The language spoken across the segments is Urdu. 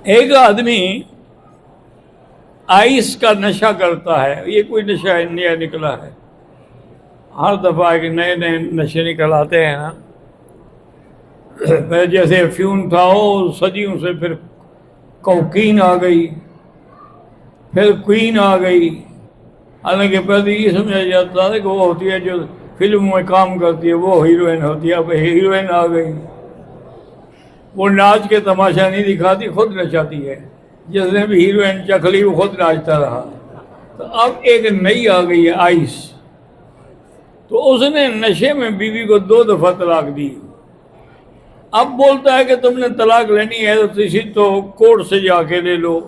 ایک آدمی آئس کا نشہ کرتا ہے. یہ کوئی نشہ نیا نکلا ہے، ہر دفعہ کہ نئے نئے نشے نکل آتے ہیں نا. پھر جیسے افیون تھا وہ صدیوں سے، پھر کوکین آ گئی، پھر کوئین آ گئی. حالانکہ پہلے یہ سمجھا جاتا ہے کہ وہ ہوتی ہے جو فلموں میں کام کرتی ہے، وہ ہیروئن ہوتی ہے. اب ہیروئن آ گئی، وہ ناچ کے تماشا نہیں دکھاتی، خود نچاتی ہے. جس نے بھی ہیروئن چکھ لی وہ خود ناچتا رہا. تو اب ایک نئی آ گئی ہے آئس. تو اس نے نشے میں بیوی کو 2 دفعہ طلاق دی. اب بولتا ہے کہ تم نے طلاق لینی ہے تو کسی تو کورٹ سے جا کے لے لو.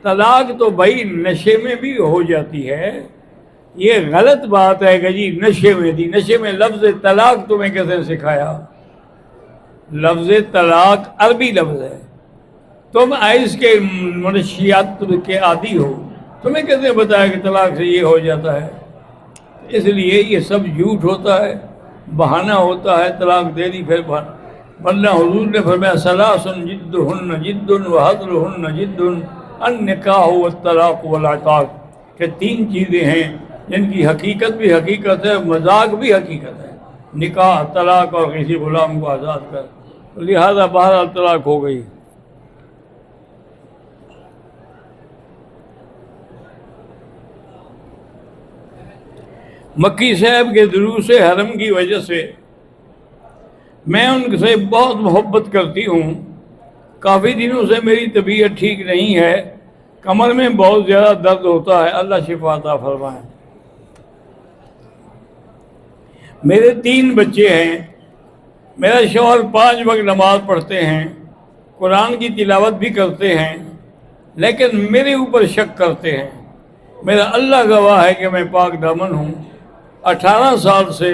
طلاق تو بھائی نشے میں بھی ہو جاتی ہے. یہ غلط بات ہے کہ جی نشے میں دی. نشے میں لفظ طلاق تمہیں کیسے سکھایا؟ لفظ طلاق عربی لفظ ہے. تم آئس کے منشیات کے عادی ہو، تمہیں کیسے بتایا کہ طلاق سے یہ ہو جاتا ہے؟ اس لیے یہ سب جھوٹ ہوتا ہے، بہانہ ہوتا ہے. طلاق دے دی پھر ورنہ حضور نے فرمایا ثلاث جدہن جد وحضرہن جد النکاح والطلاق والعتاق، کہ 3 چیزیں ہیں جن کی حقیقت بھی حقیقت ہے، مذاق بھی حقیقت ہے. نکاح، طلاق اور کسی غلام کو آزاد کر. لہذا بہرحال طلاق ہو گئی. مکی صاحب کے دروس حرم کی وجہ سے میں ان سے بہت محبت کرتی ہوں. کافی دنوں سے میری طبیعت ٹھیک نہیں ہے، کمر میں بہت زیادہ درد ہوتا ہے. اللہ شفا عطا فرمائے. میرے 3 بچے ہیں. میرا شوہر 5 وقت نماز پڑھتے ہیں، قرآن کی تلاوت بھی کرتے ہیں، لیکن میرے اوپر شک کرتے ہیں. میرا اللہ گواہ ہے کہ میں پاک دامن ہوں. 18 سال سے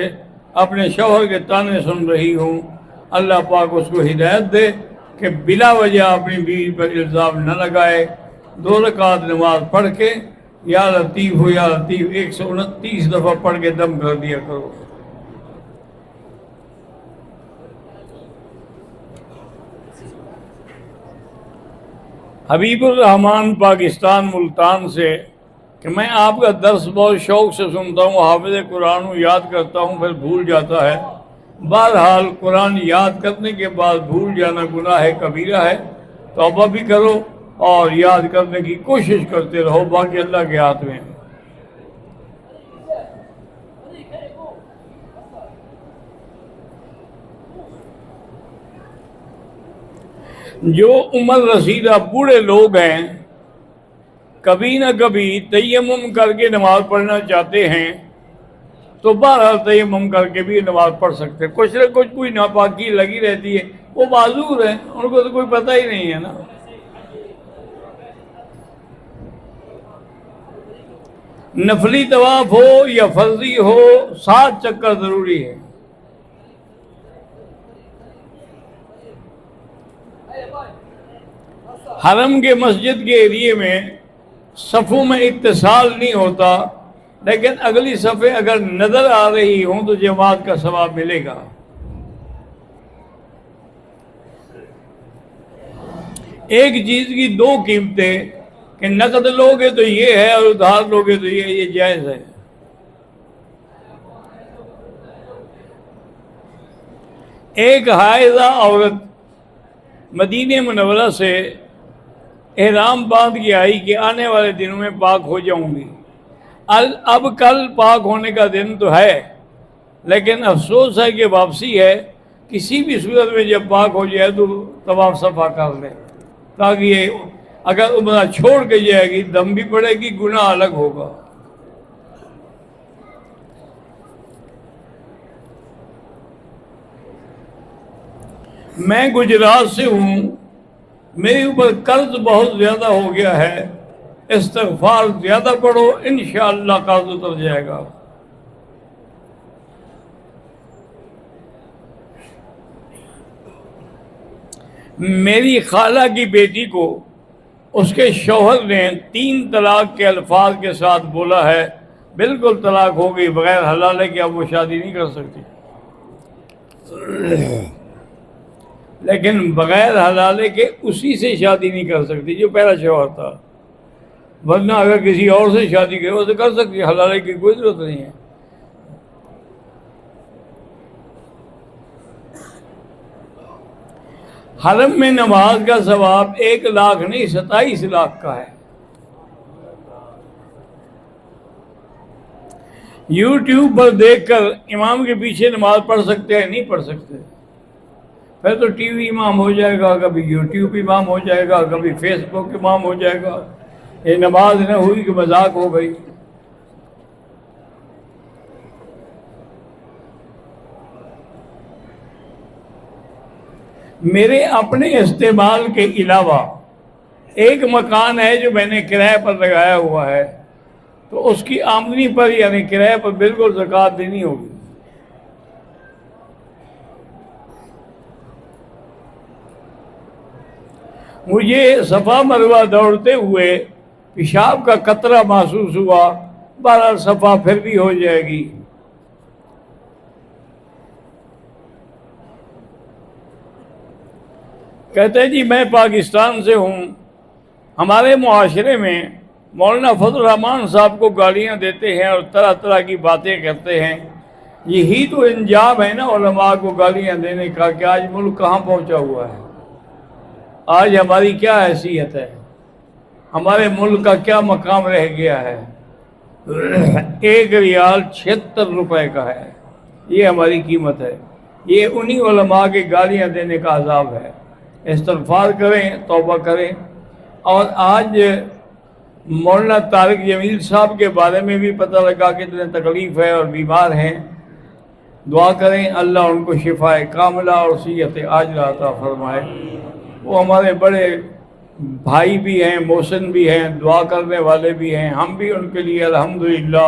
اپنے شوہر کے تانے سن رہی ہوں. اللہ پاک اس کو ہدایت دے کہ بلا وجہ اپنی بیوی پر الزام نہ لگائے. 2 رکعت نماز پڑھ کے یا لطیف ہو یا لطیف 129 دفعہ پڑھ کے دم کر دیا کرو. حبیب الرحمان پاکستان ملتان سے کہ میں آپ کا درس بہت شوق سے سنتا ہوں، حافظ قرآن ہوں، یاد کرتا ہوں پھر بھول جاتا ہے. بہرحال قرآن یاد کرنے کے بعد بھول جانا گناہ کبیرہ ہے. توبہ بھی کرو اور یاد کرنے کی کوشش کرتے رہو، باقی اللہ کے ہاتھ میں ہے. جو عمر رسیدہ بوڑھے لوگ ہیں کبھی نہ کبھی تیمم کر کے نماز پڑھنا چاہتے ہیں تو بہرحال تیمم کر کے بھی نماز پڑھ سکتے. کچھ نہ کچھ کوئی ناپاکی لگی رہتی ہے، وہ معذور ہیں، ان کو تو کوئی پتہ ہی نہیں ہے نا. نفلی طواف ہو یا فرضی ہو 7 چکر ضروری ہے. حرم کے مسجد کے ایریے میں صفوں میں اتصال نہیں ہوتا، لیکن اگلی صفیں اگر نظر آ رہی ہوں تو جماعت کا ثواب ملے گا. ایک چیز کی 2 قیمتیں کہ نقد لوگے تو یہ ہے اور ادھار لوگے تو یہ جائز ہے. ایک حائضہ عورت مدینہ منورہ سے احرام باندھ کے آئی کہ آنے والے دنوں میں پاک ہو جاؤں گی. اب کل پاک ہونے کا دن تو ہے، لیکن افسوس ہے کہ واپسی ہے. کسی بھی صورت میں جب پاک ہو جائے تو طواف صفا کر لے، تاکہ یہ اگر عمرہ چھوڑ کے جائے گی دم بھی پڑے گی، گناہ الگ ہوگا. میں گجرات سے ہوں، میرے اوپر قرض بہت زیادہ ہو گیا ہے. استغفار زیادہ پڑھو، انشاءاللہ قرض اتر جائے گا. میری خالہ کی بیٹی کو اس کے شوہر نے 3 طلاق کے الفاظ کے ساتھ بولا ہے. بالکل طلاق ہو گئی، بغیر حلال ہے کہ اب وہ شادی نہیں کر سکتی. لیکن بغیر حلالے کے اسی سے شادی نہیں کر سکتی جو پہلا شوہر تھا، ورنہ اگر کسی اور سے شادی کرے وہ تو کر سکتی، حلالے کی کوئی ضرورت نہیں ہے۔ حرم میں نماز کا ثواب 1,00,000 نہیں 27,00,000 کا ہے۔ یوٹیوب پر دیکھ کر امام کے پیچھے نماز پڑھ سکتے ہیں؟ نہیں پڑھ سکتے۔ پھر تو ٹی وی امام ہو جائے گا، کبھی یوٹیوب امام ہو جائے گا، کبھی فیس بک امام ہو جائے گا۔ یہ نماز نہ ہوئی کہ مذاق ہو گئی۔ میرے اپنے استعمال کے علاوہ ایک مکان ہے جو میں نے کرائے پر لگایا ہوا ہے، تو اس کی آمدنی پر یعنی کرائے پر بالکل زکوٰۃ دینی ہوگی۔ مجھے صفا مروہ دوڑتے ہوئے پیشاب کا قطرہ محسوس ہوا، بہرحال صفا پھر بھی ہو جائے گی۔ کہتے ہیں جی میں پاکستان سے ہوں، ہمارے معاشرے میں مولانا فضل الرحمان صاحب کو گالیاں دیتے ہیں اور طرح طرح کی باتیں کرتے ہیں۔ یہی تو انجام ہے نا علماء کو گالیاں دینے کا، کہ آج ملک کہاں پہنچا ہوا ہے، آج ہماری کیا حیثیت ہے، ہمارے ملک کا کیا مقام رہ گیا ہے۔ 1 ریال 76 روپے کا ہے، یہ ہماری قیمت ہے۔ یہ انہی علماء کے گالیاں دینے کا عذاب ہے۔ استغفار کریں، توبہ کریں۔ اور آج مولانا طارق جمیل صاحب کے بارے میں بھی پتہ لگا کہ اتنے تکلیف ہے اور بیمار ہیں۔ دعا کریں اللہ ان کو شفاء کاملہ اور صحت عاجلہ عطا فرمائے۔ وہ ہمارے بڑے بھائی بھی ہیں، محسن بھی ہیں، دعا کرنے والے بھی ہیں۔ ہم بھی ان کے لیے الحمدللہ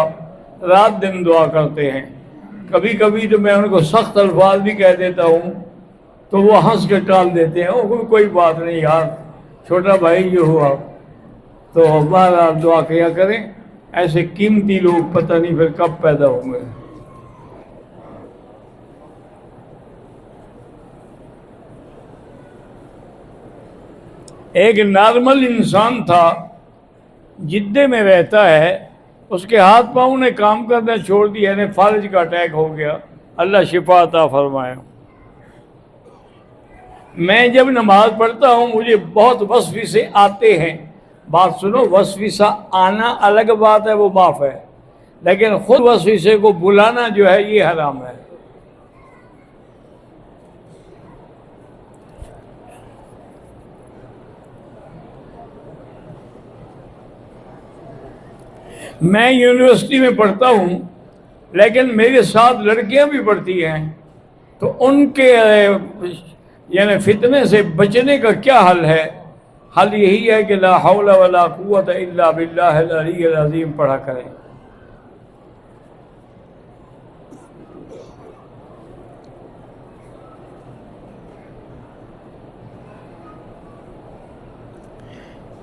رات دن دعا کرتے ہیں۔ کبھی کبھی تو میں ان کو سخت الفاظ بھی کہہ دیتا ہوں تو وہ ہنس کے ٹال دیتے ہیں، وہ کوئی بات نہیں یار، چھوٹا بھائی جو ہوا۔ تو بہرحال دعا کیا کریں، ایسے قیمتی لوگ پتہ نہیں پھر کب پیدا ہوں گے۔ ایک نارمل انسان تھا، جدے میں رہتا ہے، اس کے ہاتھ پاؤں نے کام کرنا چھوڑ دیا، یعنی فالج کا اٹیک ہو گیا، اللہ شفا عطا فرمائے۔ میں جب نماز پڑھتا ہوں مجھے بہت وسوسے آتے ہیں۔ بات سنو، وسوسہ آنا الگ بات ہے، وہ معاف ہے، لیکن خود وسوسے کو بلانا جو ہے یہ حرام ہے۔ میں یونیورسٹی میں پڑھتا ہوں، لیکن میرے ساتھ لڑکیاں بھی پڑھتی ہیں، تو ان کے یعنی فتنے سے بچنے کا کیا حل ہے؟ حل یہی ہے کہ لا حول ولا قوت الا باللہ العلی العظیم پڑھا کریں۔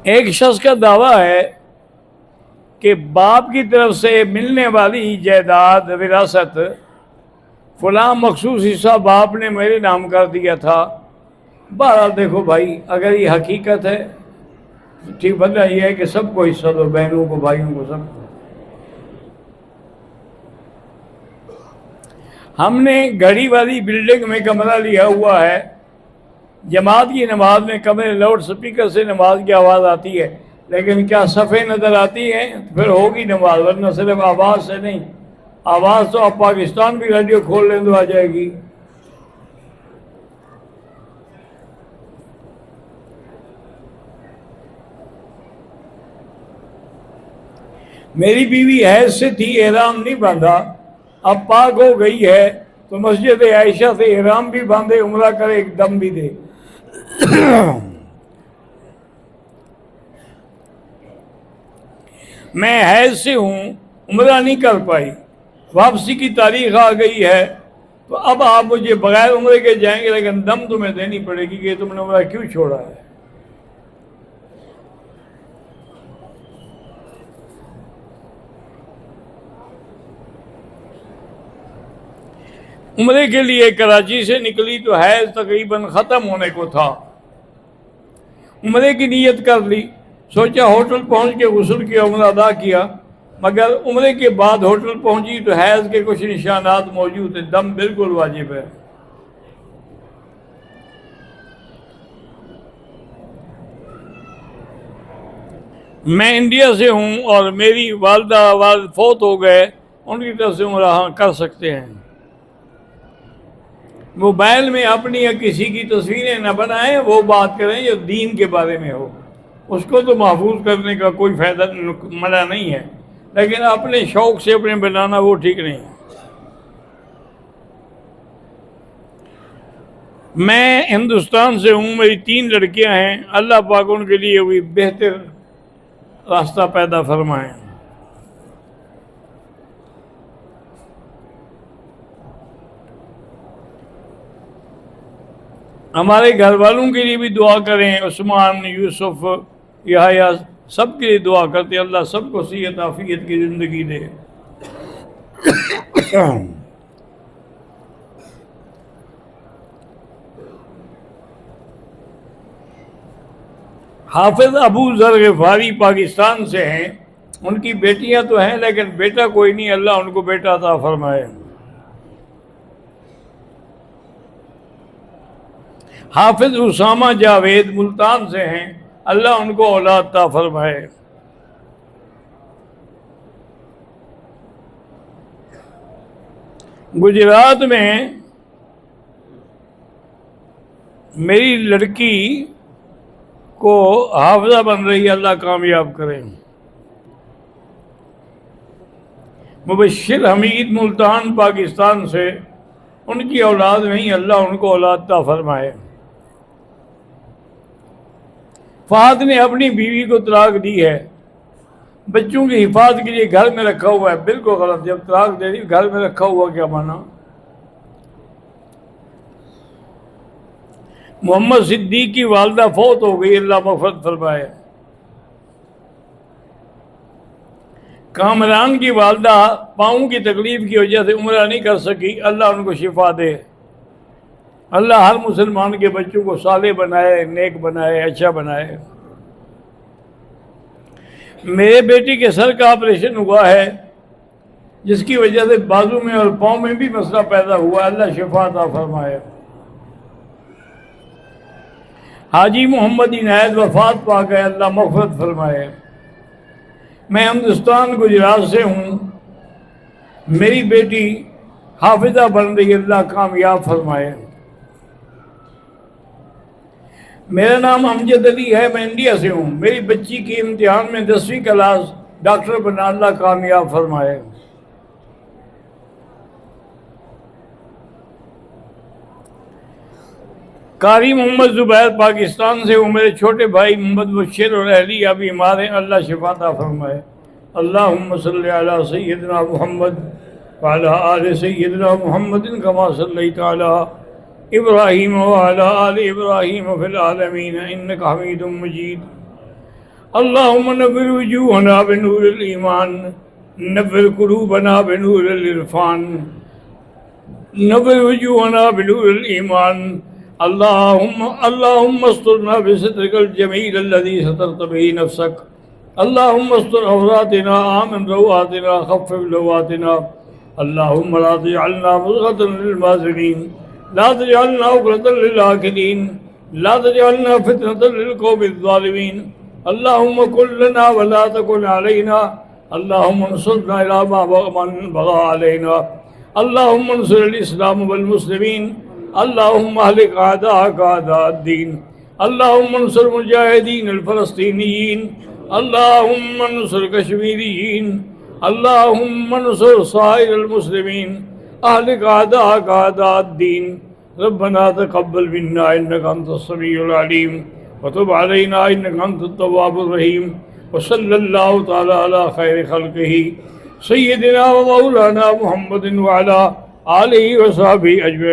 ایک شخص کا دعویٰ ہے کہ باپ کی طرف سے ملنے والی جائیداد وراثت فلاں مخصوص حصہ باپ نے میرے نام کر دیا تھا۔ بہرحال دیکھو بھائی، اگر یہ حقیقت ہے ٹھیک، بدلہ یہ ہے کہ سب کو حصہ دو، بہنوں کو، بھائیوں کو، سب کو۔ ہم نے گھڑی والی بلڈنگ میں کمرہ لیا ہوا ہے، جماعت کی نماز میں کمرے لاؤڈ سپیکر سے نماز کی آواز آتی ہے، لیکن کیا صفیں نظر آتی ہیں؟ پھر ہوگی نماز، ورنہ صرف آواز سے نہیں۔ آواز تو آپ پاکستان بھی ریڈیو کھول لیں تو آ جائے گی۔ میری بیوی حیض سے تھی، احرام نہیں باندھا، اب پاک ہو گئی ہے تو مسجد عائشہ سے احرام بھی باندھے، عمرہ کرے، ایک دم بھی دے۔ میں حیض سے ہوں، عمرہ نہیں کر پائی، واپسی کی تاریخ آ گئی ہے، تو اب آپ مجھے بغیر عمرے کے جائیں گے، لیکن دم تمہیں دینی پڑے گی کہ تم نے عمرہ کیوں چھوڑا ہے۔ عمرے کے لیے کراچی سے نکلی تو حیض تقریباً ختم ہونے کو تھا، عمرے کی نیت کر لی، سوچا ہوٹل پہنچ کے غسل کیا، عمرہ ادا کیا، مگر عمرے کے بعد ہوٹل پہنچی تو حیض کے کچھ نشانات موجود ہیں، دم بالکل واجب ہے۔ میں انڈیا سے ہوں اور میری والدہ والد فوت ہو گئے، ان کی طرف سے عمرہ کر سکتے ہیں۔ موبائل میں اپنی یا کسی کی تصویریں نہ بنائیں، وہ بات کریں جو دین کے بارے میں ہو، اس کو تو محفوظ کرنے کا کوئی فائدہ منع نہیں ہے، لیکن اپنے شوق سے اپنے بنانا وہ ٹھیک نہیں ہے۔ میں ہندوستان سے ہوں، میری 3 لڑکیاں ہیں، اللہ پاک ان کے لیے کوئی بہتر راستہ پیدا فرمائیں۔ ہمارے گھر والوں کے لیے بھی دعا کریں، عثمان، یوسف، یحییٰ، سب کے لیے دعا کرتے، اللہ سب کو صحت عافیت کی زندگی دے۔ حافظ ابو ذر غفاری پاکستان سے ہیں، ان کی بیٹیاں تو ہیں لیکن بیٹا کوئی نہیں، اللہ ان کو بیٹا عطا فرمائے۔ حافظ اسامہ جاوید ملتان سے ہیں، اللہ ان کو اولاد عطا فرمائے۔ گجرات میں میری لڑکی کو حافظہ بن رہی ہے، اللہ کامیاب کرے۔ مبشر حمید ملتان پاکستان سے، ان کی اولاد نہیں، اللہ ان کو اولاد عطا فرمائے۔ فہد نے اپنی بیوی کو طلاق دی ہے، بچوں کی حفاظت کے لیے گھر میں رکھا ہوا ہے، بالکل غلط، جب طلاق دے دی گھر میں رکھا ہوا کیا مانا؟ محمد صدیق کی والدہ فوت ہو گئی، اللہ مغفرت فرمائے۔ کامران کی والدہ پاؤں کی تکلیف کی وجہ سے عمرہ نہیں کر سکی، اللہ ان کو شفا دے۔ اللہ ہر مسلمان کے بچوں کو صالح بنائے، نیک بنائے، اچھا بنائے۔ میرے بیٹی کے سر کا آپریشن ہوا ہے، جس کی وجہ سے بازو میں اور پاؤں میں بھی مسئلہ پیدا ہوا، اللہ شفا عطا فرمائے۔ حاجی محمد عنایت وفات پا گئے، اللہ مغفرت فرمائے۔ میں ہندوستان گجرات سے ہوں، میری بیٹی حافظہ بن رہی، اللہ کامیاب فرمائے۔ میرا نام امجد علی ہے، میں انڈیا سے ہوں، میری بچی کی امتحان میں 10ویں کلاس، ڈاکٹر بنا، اللہ کامیاب فرمائے۔ قاری محمد زبیر پاکستان سے ہوں، میرے چھوٹے بھائی محمد بشیر اور اہلیہ بیمار ہیں، اللہ شفا عطا فرمائے۔ اللہم صلی علی سیدنا محمد وعلی آل سیدنا محمد کما صلیت علی ابراہیم وعلی آل ابراہیم فی العالمین انک حمید مجید۔ اللہم نور وجوہنا بنور الایمان، نور قلوبنا بنور العرفان، نور وجوہنا بنور الایمان۔ اللہم استرنا بسترک الجمیل الذی سترت به نفسک، اللہم استر عوراتنا، آمن رواتنا، خفف لواتنا، اللہم لا تجعلنا مضغة للمازنین، لا تجعلنا عقدة للآکلین، لا تجعلنا فتنة للقوم الظالمین، اللہم کن لنا ولا تکن علینا، اللہم انصرنا الی من بغى علینا، اللہم انصر الاسلام والمسلمین، اللہم اہلک اعداءک اعداء الدین، اللہم انصر مجاہدین الفلسطینیین، اللہم انصر کشمیریین، اللہم انصر سائر المسلمین، اہلک اعداءک اعداء الدین۔ ربنا تقبل منا انک انت السمیع العلیم وتب علینا انک انت التواب الرحیم، وصلی اللہ تعالی علی خیر خلقہ سیدنا و مولانا محمد وعلی آلہ وصحبہ اجمعین۔